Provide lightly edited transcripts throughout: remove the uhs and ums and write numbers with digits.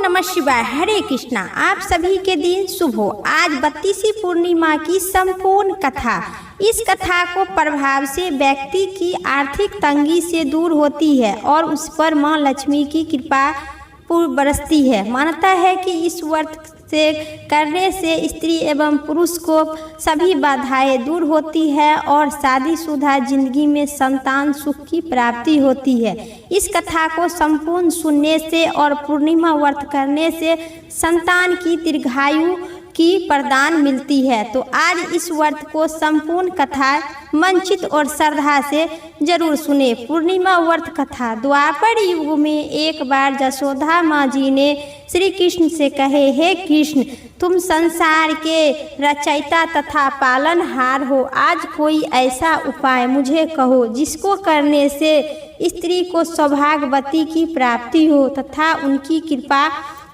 नमः शिवाय। हरे कृष्णा। आप सभी के दिन शुभ हो। आज 32वीं पूर्णिमा की संपूर्ण कथा। इस कथा को प्रभाव से व्यक्ति की आर्थिक तंगी से दूर होती है और उस पर मां लक्ष्मी की कृपा बरसती है। मानता है कि इस व्रत से करने से स्त्री एवं पुरुष को सभी बाधाएं दूर होती है और शादीशुदा जिंदगी में संतान सुख की प्राप्ति होती है। इस कथा को संपूर्ण सुनने से और पूर्णिमा व्रत करने से संतान की दीर्घायु की प्रदान मिलती है। तो आज इस व्रत को संपूर्ण कथा मंचित और श्रद्धा से जरूर सुने। पूर्णिमा व्रत कथा। द्वापर युग में एक बार जसोदा माँ जी ने श्री कृष्ण से कहे, हे कृष्ण, तुम संसार के रचयिता तथा पालनहार हो। आज कोई ऐसा उपाय मुझे कहो जिसको करने से स्त्री को सौभाग्यवती की प्राप्ति हो तथा उनकी कृपा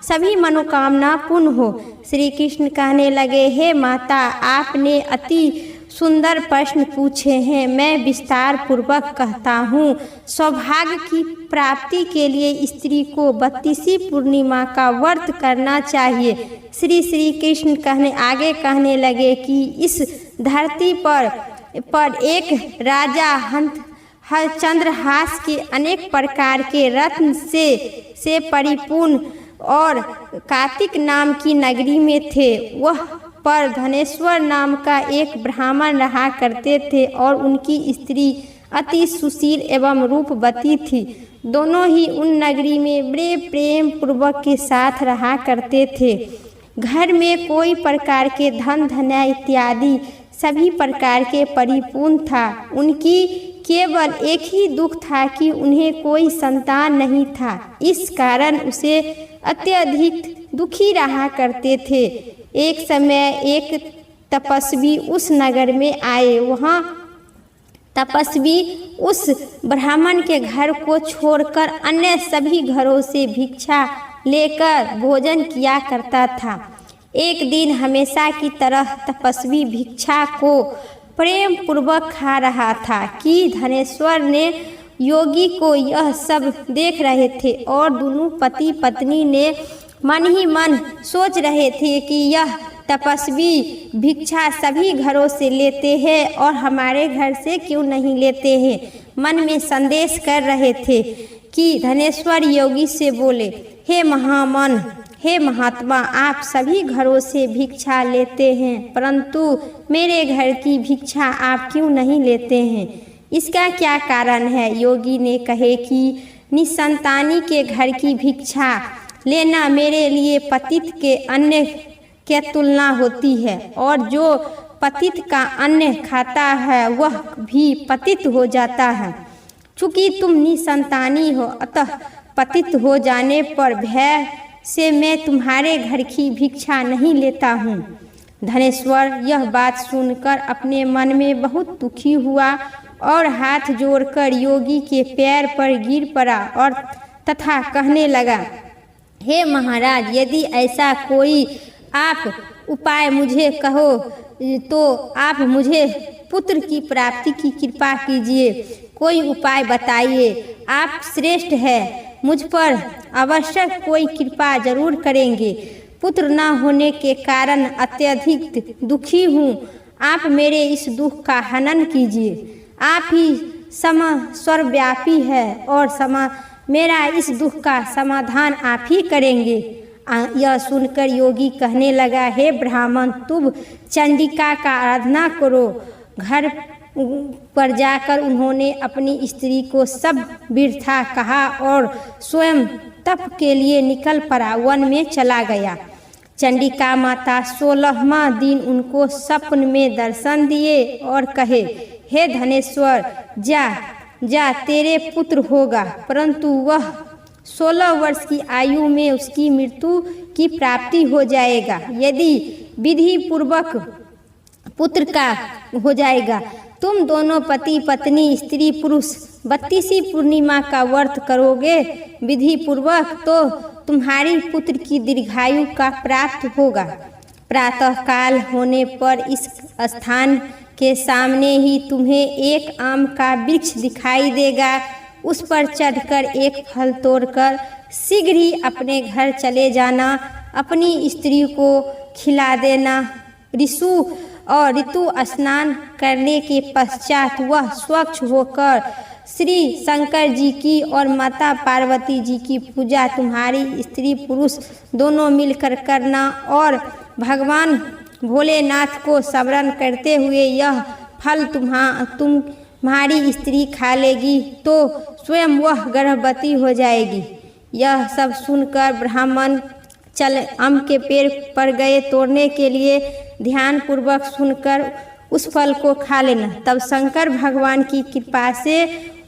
सभी मनोकामना पूर्ण हो। श्री कृष्ण कहने लगे, हे माता, आपने अति सुंदर प्रश्न पूछे हैं। मैं विस्तार पूर्वक कहता हूँ। सौभाग्य की प्राप्ति के लिए स्त्री को 32वीं पूर्णिमा का व्रत करना चाहिए। श्री कृष्ण कहने लगे कि इस धरती पर एक राजा चंद्रहास के अनेक प्रकार के रत्न से परिपूर्ण और कार्तिक नाम की नगरी में थे। वह पर धनेश्वर नाम का एक ब्राह्मण रहा करते थे और उनकी स्त्री अति सुशील एवं रूपवती थी। दोनों ही उन नगरी में बड़े प्रेम पूर्वक के साथ रहा करते थे। घर में कोई प्रकार के धन धन्य इत्यादि सभी प्रकार के परिपूर्ण था। उनकी केवल एक ही दुख था कि उन्हें कोई संतान नहीं था। इस कारण उसे अत्यधिक दुखी रहा करते थे। एक समय एक तपस्वी उस नगर में आए। वहाँ तपस्वी उस ब्राह्मण के घर को छोड़कर अन्य सभी घरों से भिक्षा लेकर भोजन किया करता था। एक दिन हमेशा की तरह तपस्वी भिक्षा को प्रेम पूर्वक खा रहा था कि धनेश्वर ने योगी को यह सब देख रहे थे और दोनों पति पत्नी ने मन ही मन सोच रहे थे कि यह तपस्वी भिक्षा सभी घरों से लेते हैं और हमारे घर से क्यों नहीं लेते हैं। मन में संदेश कर रहे थे कि धनेश्वर योगी से बोले, हे महामन, हे महात्मा, आप सभी घरों से भिक्षा लेते हैं परंतु मेरे घर की भिक्षा आप क्यों नहीं लेते हैं? इसका क्या कारण है? योगी ने कहे कि निसंतानी के घर की भिक्षा लेना मेरे लिए पतित के अन्न के तुलना होती है और जो पतित का अन्न खाता है वह भी पतित हो जाता है। चूँकि तुम निसंतानी हो अतः पतित हो जाने पर भय से मैं तुम्हारे घर की भिक्षा नहीं लेता हूँ। धनेश्वर यह बात सुनकर अपने मन में बहुत दुखी हुआ और हाथ जोड़कर योगी के पैर पर गिर पड़ा और तथा कहने लगा, हे महाराज, यदि ऐसा कोई आप उपाय मुझे कहो तो आप मुझे पुत्र की प्राप्ति की कृपा कीजिए। कोई उपाय बताइए। आप श्रेष्ठ है, मुझ पर अवश्य कोई कृपा जरूर करेंगे। पुत्र न होने के कारण अत्यधिक दुखी हूँ। आप मेरे इस दुख का हनन कीजिए। आप ही सर्वव्यापी है और मेरा इस दुख का समाधान आप ही करेंगे। यह सुनकर योगी कहने लगा, हे ब्राह्मण, तुम चंडिका का आराधना करो। घर पर जाकर उन्होंने अपनी स्त्री को सब वृथा कहा और स्वयं तप के लिए निकल पड़ा। वन में चला गया। चंडिका माता 16वां दिन उनको स्वप्न में दर्शन दिए और कहे, हे धनेश्वर, जा तेरे पुत्र होगा, परंतु वह 16 वर्ष की आयु में उसकी मृत्यु की प्राप्ति हो जाएगा। यदि विधि पूर्वक पुत्र का हो जाएगा। तुम दोनों पति पत्नी स्त्री पुरुष 32वीं पूर्णिमा का व्रत करोगे विधि पूर्वक तो तुम्हारी पुत्र की दीर्घायु का प्राप्त होगा। प्रातः काल होने पर इस स्थान के सामने ही तुम्हें एक आम का वृक्ष दिखाई देगा। उस पर चढ़कर एक फल तोड़कर शीघ्र ही अपने घर चले जाना, अपनी स्त्री को खिला देना। ऋतु स्नान करने के पश्चात वह स्वच्छ होकर श्री शंकर जी की और माता पार्वती जी की पूजा तुम्हारी स्त्री पुरुष दोनों मिलकर करना और भगवान भोलेनाथ को स्मरण करते हुए यह फल तुम्हारी स्त्री खा लेगी तो स्वयं वह गर्भवती हो जाएगी। यह सब सुनकर ब्राह्मण चल आम के पेड़ पर गए तोड़ने के लिए। ध्यान पूर्वक सुनकर उस फल को खा लेना, तब शंकर भगवान की कृपा से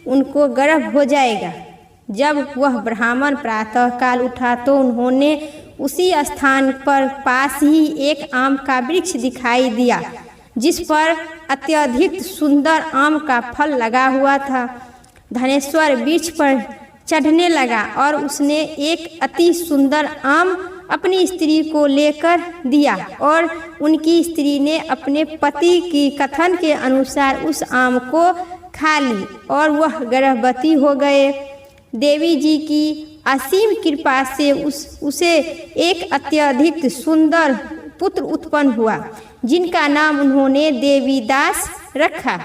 उनको गर्भ हो जाएगा। जब वह ब्राह्मण प्रातःकाल उठा तो उन्होंने उसी स्थान पर पास ही एक आम का वृक्ष दिखाई दिया जिस पर अत्यधिक सुंदर आम का फल लगा हुआ था। धनेश्वर वृक्ष पर चढ़ने लगा और उसने एक अति सुंदर आम अपनी स्त्री को लेकर दिया और उनकी स्त्री ने अपने पति की कथन के अनुसार उस आम को खा ली और वह गर्भवती हो गए। देवी जी की असीम कृपा से उसे एक अत्यधिक सुंदर पुत्र उत्पन्न हुआ जिनका नाम उन्होंने देवीदास रखा।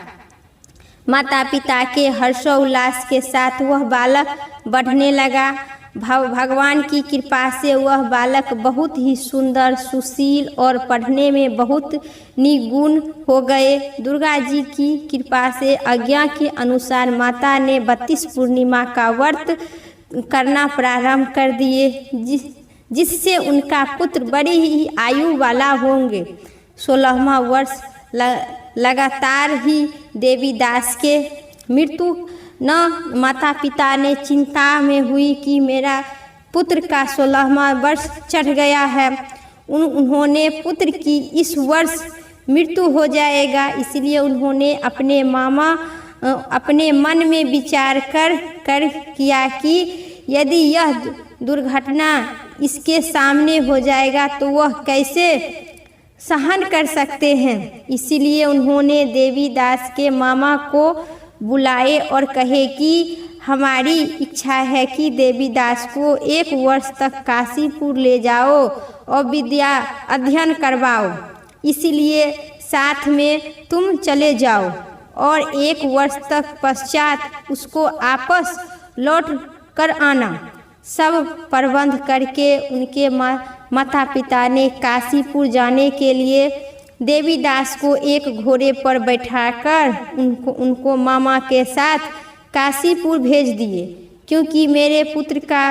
माता पिता के हर्षोल्लास के साथ वह बालक बढ़ने लगा। भगवान की कृपा से वह बालक बहुत ही सुंदर, सुशील और पढ़ने में बहुत निपुण हो गए। दुर्गा जी की कृपा से आज्ञा के अनुसार माता ने 32 पूर्णिमा का व्रत करना प्रारंभ कर दिए जिससे उनका पुत्र बड़ी ही आयु वाला होंगे। 16वां वर्ष लगातार ही देवीदास के मृत्यु न माता पिता ने चिंता में हुई कि मेरा पुत्र का 16वां वर्ष चढ़ गया है, उन्होंने पुत्र की इस वर्ष मृत्यु हो जाएगा, इसलिए उन्होंने अपने मन में विचार कर किया कि यदि यह दुर्घटना इसके सामने हो जाएगा तो वह कैसे सहन कर सकते हैं। इसलिए उन्होंने देवीदास के मामा को बुलाए और कहे कि हमारी इच्छा है कि देवीदास को 1 वर्ष तक काशीपुर ले जाओ और विद्या अध्ययन करवाओ, इसलिए साथ में तुम चले जाओ और 1 वर्ष तक पश्चात उसको आपस लौट कर आना। सब प्रबंध करके उनके माता पिता ने काशीपुर जाने के लिए देवीदास को एक घोड़े पर बैठाकर उनको मामा के साथ काशीपुर भेज दिए। क्योंकि मेरे पुत्र का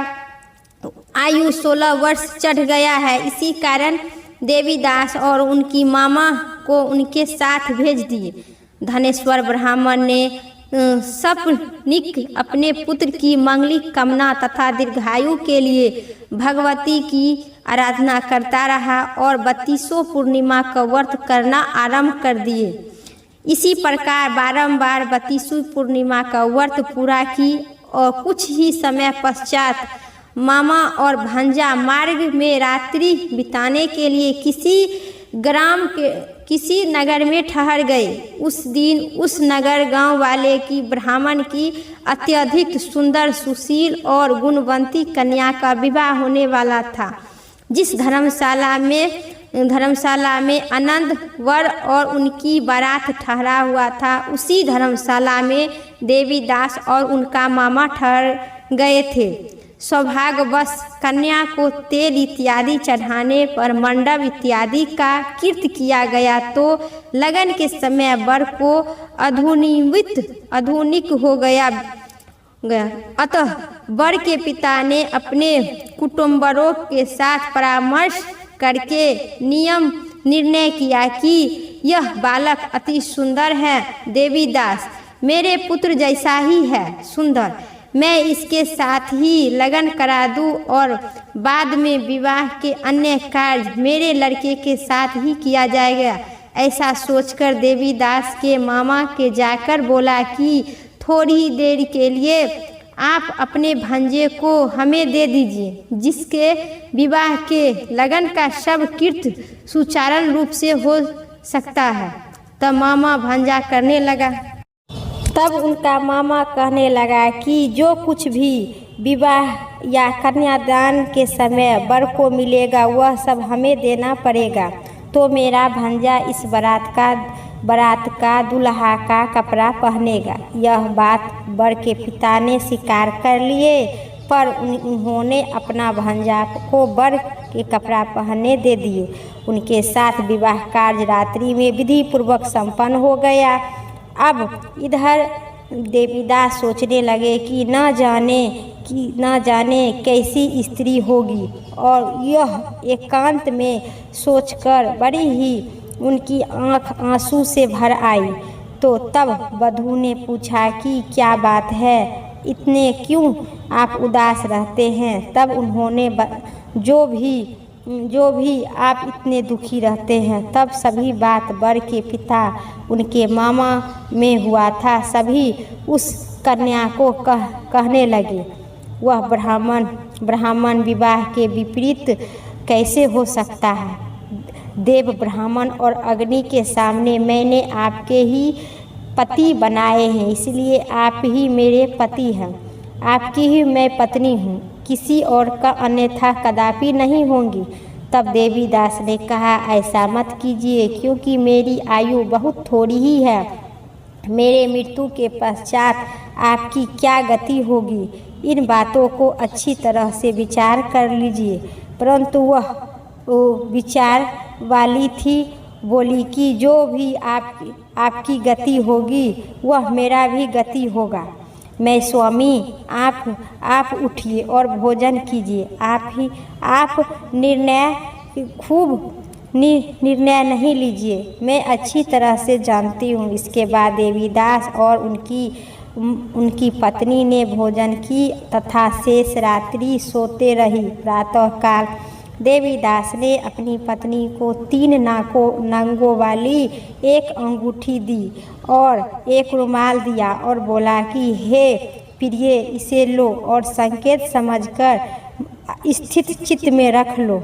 आयु 16 वर्ष चढ़ गया है, इसी कारण देवीदास और उनकी मामा को उनके साथ भेज दिए। धनेश्वर ब्राह्मण ने सपनिक अपने पुत्र की मंगलिक कामना तथा दीर्घायु के लिए भगवती की आराधना करता रहा और 32 पूर्णिमा का व्रत करना आरंभ कर दिए। इसी प्रकार बारंबार 32 पूर्णिमा का व्रत पूरा की और कुछ ही समय पश्चात मामा और भांजा मार्ग में रात्रि बिताने के लिए किसी नगर में ठहर गए। उस दिन उस नगर गांव वाले की ब्राह्मण की अत्यधिक सुंदर, सुशील और गुणवंती कन्या का विवाह होने वाला था। जिस धर्मशाला में आनंद वर और उनकी बारात ठहरा हुआ था, उसी धर्मशाला में देवीदास और उनका मामा ठहर गए थे। सौभाग्यवश कन्या को तेल इत्यादि चढ़ाने पर मंडप इत्यादि का कीर्त किया गया तो लगन के समय वर को आधुनिक हो गया। अतः वर के पिता ने अपने कुटुंबरों के साथ परामर्श करके निर्णय किया कि यह बालक अति सुंदर है, देवीदास मेरे पुत्र जैसा ही है सुंदर, मैं इसके साथ ही लगन करा दूं और बाद में विवाह के अन्य कार्य मेरे लड़के के साथ ही किया जाएगा। ऐसा सोचकर देवीदास के मामा के जाकर बोला कि थोड़ी देर के लिए आप अपने भांजे को हमें दे दीजिए, जिसके विवाह के लगन का सब कीर्त सुचारू रूप से हो सकता है। तब मामा भांजा करने लगा। तब उनका मामा कहने लगा कि जो कुछ भी विवाह या कन्यादान के समय वर को मिलेगा वह सब हमें देना पड़ेगा। तो मेरा भंजा इस बारात का दूल्हा का कपड़ा पहनेगा। यह बात वर के पिता ने स्वीकार कर लिए, पर उन्होंने अपना भंजा को वर के कपड़ा पहनने दे दिए। उनके साथ विवाह कार्य रात्रि में विधि पूर्वक संपन्न हो गया। अब इधर देवीदास सोचने लगे कि न जाने कैसी स्त्री होगी, और यह एकांत में सोचकर बड़ी ही उनकी आंख आंसू से भर आई। तो तब वधू ने पूछा कि क्या बात है, इतने क्यों आप उदास रहते हैं? तब उन्होंने जो भी आप इतने दुखी रहते हैं, तब सभी बात वर के पिता उनके मामा में हुआ था। सभी उस कन्या को कहने लगे, वह ब्राह्मण विवाह के विपरीत कैसे हो सकता है? देव ब्राह्मण और अग्नि के सामने मैंने आपके ही पति बनाए हैं, इसलिए आप ही मेरे पति हैं, आपकी ही मैं पत्नी हूँ, किसी और का अन्यथा कदापि नहीं होंगी। तब देवीदास ने कहा, ऐसा मत कीजिए, क्योंकि मेरी आयु बहुत थोड़ी ही है। मेरे मृत्यु के पश्चात आपकी क्या गति होगी, इन बातों को अच्छी तरह से विचार कर लीजिए। परंतु वह विचार वाली थी, बोली कि जो भी आपकी गति होगी वह मेरा भी गति होगा। मैं स्वामी, आप उठिए और भोजन कीजिए। आप निर्णय नहीं लीजिए, मैं अच्छी तरह से जानती हूँ। इसके बाद देवीदास और उनकी पत्नी ने भोजन की तथा शेष रात्रि सोते रही। प्रातःकाल देवीदास ने अपनी पत्नी को 3 नंगों वाली एक अंगूठी दी और एक रुमाल दिया और बोला कि हे प्रिय, इसे लो और संकेत समझकर स्थित चित्त में रख लो।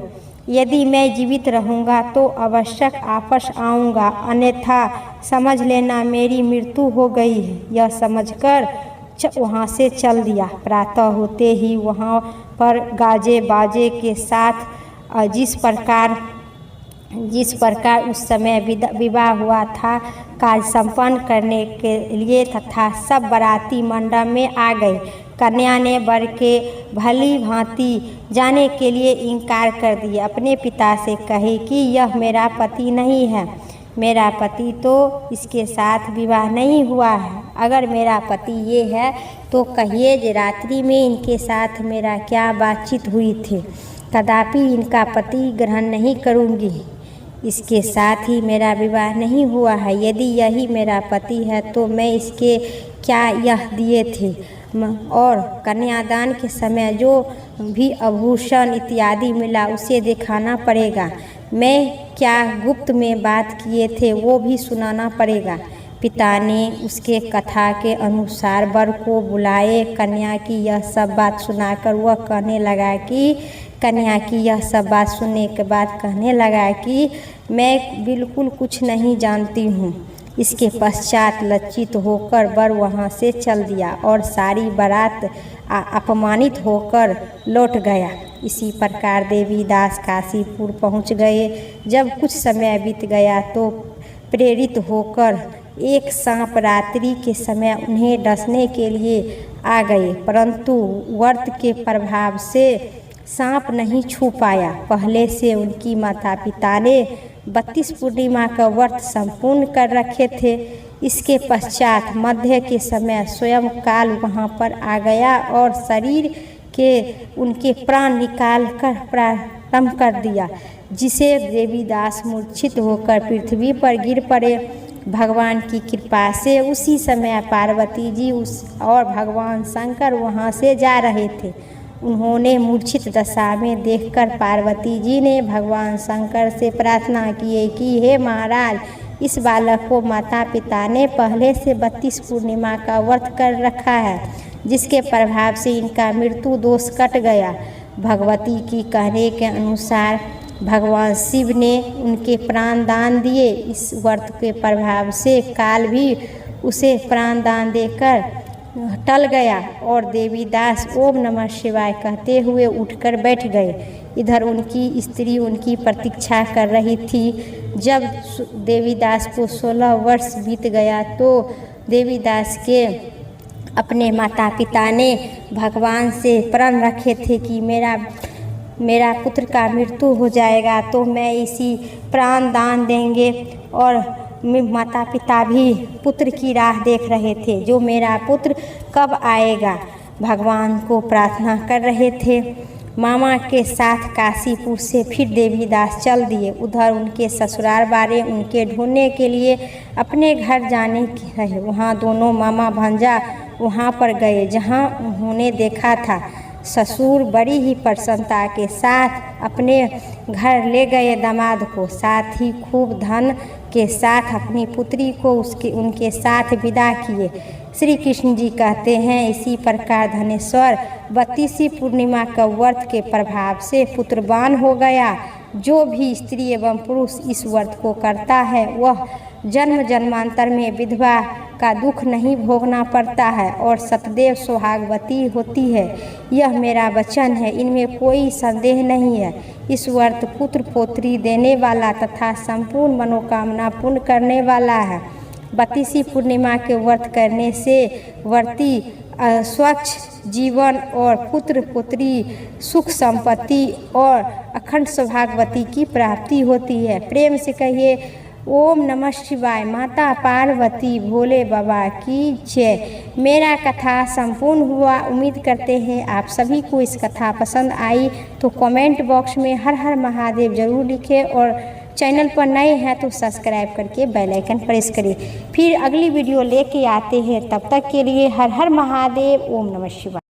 यदि मैं जीवित रहूँगा तो अवश्य वापस आऊँगा, अन्यथा समझ लेना मेरी मृत्यु हो गई है। यह समझकर वहाँ से चल दिया। प्रातः होते ही वहाँ पर गाजे बाजे के साथ जिस प्रकार उस समय विवाह हुआ था, कार्य संपन्न करने के लिए तथा सब बाराती मंडप में आ गए। कन्या ने वर के भली भांति जाने के लिए इनकार कर दिया। अपने पिता से कहे कि यह मेरा पति नहीं है, मेरा पति तो इसके साथ विवाह नहीं हुआ है। अगर मेरा पति ये है तो कहिए कि रात्रि में इनके साथ मेरा क्या बातचीत हुई थी, कदापि इनका पति ग्रहण नहीं करूँगी। इसके साथ ही मेरा विवाह नहीं हुआ है। यदि यही मेरा पति है तो मैं इसके क्या यह दिए थे, और कन्यादान के समय जो भी आभूषण इत्यादि मिला उसे दिखाना पड़ेगा। मैं क्या गुप्त में बात किए थे वो भी सुनाना पड़ेगा। पिता ने उसके कथा के अनुसार वर को बुलाए। कन्या की यह सब बात सुनाकर वह कहने लगा कि मैं बिल्कुल कुछ नहीं जानती हूँ। इसके पश्चात लज्जित होकर वर वहाँ से चल दिया और सारी बारात अपमानित होकर लौट गया। इसी प्रकार देवीदास काशीपुर पहुँच गए। जब कुछ समय बीत गया तो प्रेरित होकर एक सांप रात्रि के समय उन्हें डसने के लिए आ गए, परंतु व्रत के प्रभाव से सांप नहीं छू पाया। पहले से उनकी माता पिता ने 32 पूर्णिमा का व्रत संपूर्ण कर रखे थे। इसके पश्चात मध्य के समय स्वयं काल वहाँ पर आ गया और शरीर के उनके प्राण निकाल कर प्रारंभ कर दिया, जिसे देवीदास मूर्छित होकर पृथ्वी पर गिर पड़े। भगवान की कृपा से उसी समय पार्वती जी और भगवान शंकर वहाँ से जा रहे थे। उन्होंने मूर्छित दशा में देखकर पार्वती जी ने भगवान शंकर से प्रार्थना की कि हे महाराज, इस बालक को माता पिता ने पहले से 32 पूर्णिमा का व्रत कर रखा है, जिसके प्रभाव से इनका मृत्यु दोष कट गया। भगवती की कहने के अनुसार भगवान शिव ने उनके प्राण दान दिए। इस व्रत के प्रभाव से काल भी उसे प्राण दान देकर टल गया और देवीदास ओम नमः शिवाय कहते हुए उठकर बैठ गए। इधर उनकी स्त्री उनकी प्रतीक्षा कर रही थी। जब देवीदास को 16 वर्ष बीत गया तो देवीदास के अपने माता पिता ने भगवान से प्रण रखे थे कि मेरा पुत्र का मृत्यु हो जाएगा तो मैं इसी प्राण दान देंगे। और माता पिता भी पुत्र की राह देख रहे थे, जो मेरा पुत्र कब आएगा, भगवान को प्रार्थना कर रहे थे। मामा के साथ काशीपुर से फिर देवीदास चल दिए। उधर उनके ससुराल वाले उनके ढूंढने के लिए अपने घर जाने रहे। वहाँ दोनों मामा भांजा वहाँ पर गए जहाँ उन्होंने देखा था। ससुर बड़ी ही प्रसन्नता के साथ अपने घर ले गए दामाद को, साथ ही खूब धन के साथ अपनी पुत्री को उनके साथ विदा किए। श्री कृष्ण जी कहते हैं, इसी प्रकार धनेश्वर 32वीं पूर्णिमा का व्रत के प्रभाव से पुत्रवान हो गया। जो भी स्त्री एवं पुरुष इस व्रत को करता है वह जन्म जन्मांतर में विधवा का दुख नहीं भोगना पड़ता है और सतदैव सुहागवती होती है। यह मेरा वचन है, इनमें कोई संदेह नहीं है। इस व्रत पुत्र पौत्री देने वाला तथा संपूर्ण मनोकामना पूर्ण करने वाला है। 32वीं पूर्णिमा के व्रत करने से व्रती स्वच्छ जीवन और पुत्र पुत्री सुख संपत्ति और अखंड सौभाग्यवती की प्राप्ति होती है। प्रेम से कहिए ओम नमः शिवाय। माता पार्वती भोले बाबा की जय। मेरा कथा संपूर्ण हुआ। उम्मीद करते हैं आप सभी को इस कथा पसंद आई तो कमेंट बॉक्स में हर हर महादेव जरूर लिखें और चैनल पर नए हैं तो सब्सक्राइब करके बेल आइकन प्रेस करिए। फिर अगली वीडियो लेके आते हैं, तब तक के लिए हर हर महादेव। ओम नमः शिवाय।